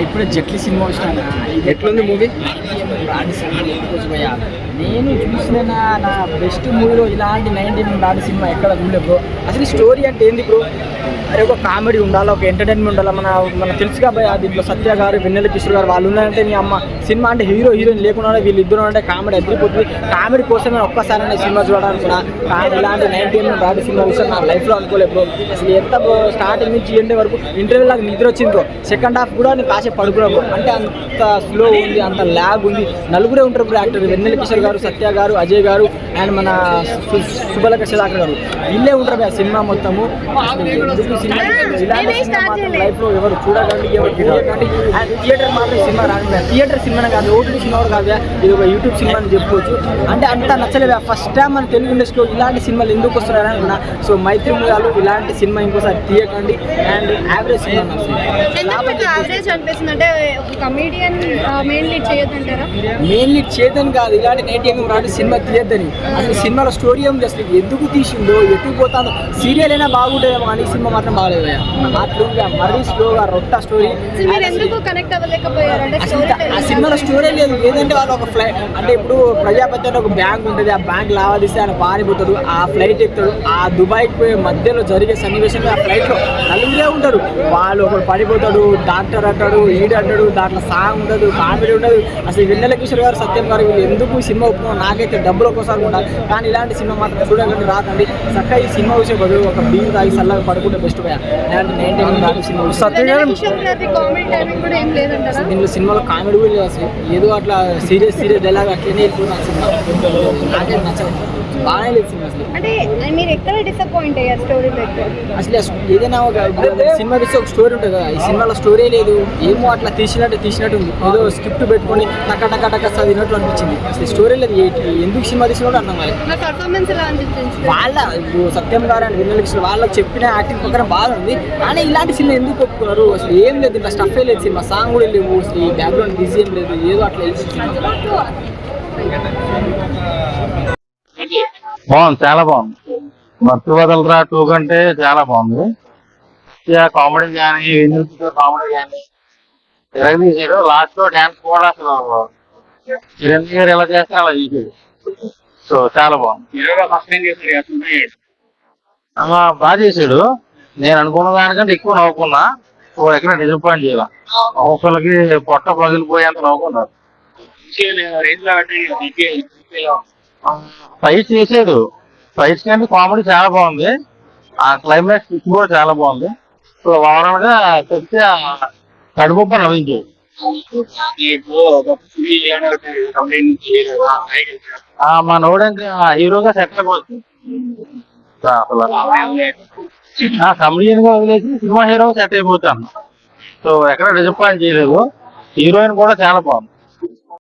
ఇప్పుడే జట్లీ సినిమా వచ్చినా ఎట్లుంది మూవీ? నేను చూసిన నా బెస్ట్ మూవీలో ఇలాంటి 19 రాని సినిమా ఎక్కడ చూడలేదు బ్రో. అసలు స్టోరీ అంటే ఏంది బ్రో? అరే ఒక కామెడీ ఉండాలి, ఒక ఎంటర్టైన్మెంట్ ఉండాలి. మన తెలుసు కాబట్టి దీంట్లో సత్య గారు, వెన్నెల కిషోర్ గారు వాళ్ళు ఉన్నారంటే నీ అమ్మ సినిమా అంటే హీరో హీరోయిన్ లేకుండా వీళ్ళిద్దరు అంటే కామెడీ ఎదిరిపోతుంది. కామెడీ కోసం నేను ఒక్కసారి సినిమా చూడాలనుకున్నా. కానీ ఇలాంటి 19 రాని సినిమా విషయం నా లైఫ్లో అనుకోలేదు బ్రో. అసలు ఎంత బ్రో స్టార్టింగ్ నుంచి ఎండ్ వరకు ఇంటర్వ్యూ నాకు నిద్ర వచ్చింది బ్రో. సెకండ్ హాఫ్ కూడా నేను కాసేపు పడుకున్నా బ్రో. అంటే అంత స్లో ఉంది, అంత ల్యాగ్ ఉంది. నలుగురే ఉంటారు బ్రో యాక్టర్. వెన్నెల కిషోర్ గారు, సత్య గారు, అజయ్ గారు అండ్ మన సుబలక సుధాకర్ గారు వీళ్ళే ఉంటారు ఆ సినిమా మొత్తము. ఇలాంటి సినిమా మాత్రం లైఫ్లో ఎవరు చూడకండి, ఎవరు చూడకండి. అండ్ థియేటర్ మాత్రం సినిమా రాదు. థియేటర్ సినిమానే కాదు, ఓటీటీ సినిమా కూడా కాదు, ఇది ఒక యూట్యూబ్ సినిమా అని చెప్పుకోవచ్చు. అంటే అంత నచ్చలేదు. ఫస్ట్ టైం మన తెలుగు ఇండస్ట్రీలో ఇలాంటి సినిమాలు ఎందుకు వస్తున్నారని అనుకున్నా. సో మైత్రి మూలాలు ఇలాంటి సినిమా ఇంకోసారి తీయకండి. And average cinema main lead చేయదని కాదు, ఇలాంటి 19 రాని సినిమా తీయద్దని. అసలు సినిమాలో స్టోరీ ఏం అసలు ఎందుకు తీసిండో, ఎటు పోతాదో. సీరియల్ అయినా బాగుంటుందేమో కానీ సినిమా మాత్రం బాగలేదు. అట్లా మరీ స్లోగా రొట్ట స్టోరీ. ఆ సినిమాలో స్టోరీ లేదు. ఏదంటే వాళ్ళు ఒక ఫ్లైట్ అంటే ఇప్పుడు ప్రజాపతి అని ఒక బ్యాంక్ ఉంటుంది, ఆ బ్యాంక్ లావాదీస్తే ఆయన పారిపోతాడు, ఆ ఫ్లైట్ ఎక్కుతాడు. ఆ దుబాయ్కి పోయే మధ్యలో జరిగే సన్నివేశంలో ఆ ఫ్లైట్లో నలుగురే ఉంటారు. వాళ్ళు ఒకడు పడిపోతాడు, డాక్టర్ అంటాడు, ఈడు అంటాడు, దాంట్లో సాంగ్ ఉండదు, కామెడీ ఉండదు. అసలు వెన్నెల కిషోర్ గారు, సత్యం గారు వీళ్ళు ఎందుకు సినిమా ఒప్పుకున్నారు నాకైతే డబ్బుల కోసం ఉంటారు. కానీ ఇలాంటి సినిమా మాత్రం చూడకండి, రాకండి. చక్కగా ఈ సినిమా వచ్చే బదులు ఒక బీర్ తాగి సల్లగా పడుకుంటే బెస్ట్ పోయా. ఇలాంటి 19 రాని సినిమా దీంట్లో సినిమాలో కామెడీ కూడా లేదు. అసలు ఏదో అట్లా సీరియస్ డైలాగ్ అట్లనే వెళ్ళిపోతుంది సినిమా. నాకైతే నచ్చదు, బాగానే లేదు సినిమా. అసలు అంటే మీరు ఎక్కడ డిసప్పాయింట్ అయ్యారు స్టోరీ అసలు ఏదైనా ఒక సినిమా తీస్తే ఒక స్టోరీ ఉంటుంది కదా, ఈ సినిమాలో స్టోరీ లేదు. ఏమో అట్లా తీసినట్టు ఉంది. ఏదో స్క్రిప్ట్ పెట్టుకొని టక్క చదివినట్టు అనిపించింది. అసలు స్టోరీ లేదు. ఎందుకు సినిమా తీసినట్టు అర్థం కాలేదు. వాళ్ళ సత్యం గారు అండ్ వెన్నెల కిషోర్ వాళ్ళకి చెప్పిన యాక్టింగ్ ప్రకారం బాగుంది. కానీ ఇలాంటి సినిమా ఎందుకు ఒప్పుకున్నారు? అసలు ఏం లేదు, ఇంకా స్టఫే లేదు. సినిమా సాంగ్ కూడా లేవు, అసలు ఈ బ్యాక్గ్రౌండ్ బిజీ ఏం లేదు, ఏదో అట్లా బాగుంది, చాలా బాగుంది. మత్తు వదలరా 2 కంటే చాలా బాగుంది. కామెడీ కానీ కామెడీ కానీ తిరగదీసాడు. లాస్ట్ లో డాన్స్ కూడా అసలు చిరంజీవి గారు ఎలా చేస్తే అలా చేసాడు. సో చాలా బాగుంది. బాగా చేసాడు. నేను అనుకున్న దానికంటే ఎక్కువ నవ్వుకున్నా. సో ఎక్కడ డిసప్పాయింట్ చేయాల. ఒకరికి పొట్ట పగిలిపోయేంత నవ్వుకున్నారు. ఫైట్స్ చేసాడు. ఫైట్స్ కంటే కామెడీ చాలా బాగుంది. ఆ క్లైమాక్స్ కూడా చాలా బాగుంది. సో ఓవరాల్ గా చెప్తే కడుపుప్ప నవ్వించాడు. మా నోడానికి హీరోగా సెట్ అయిపోతుంది. కమెడియన్ గా వదిలేసి సినిమా హీరోగా సెట్ అయిపోతాను. సో ఎక్కడ డిసప్పాయింట్ చేయలేదు. హీరోయిన్ కూడా చాలా బాగుంది.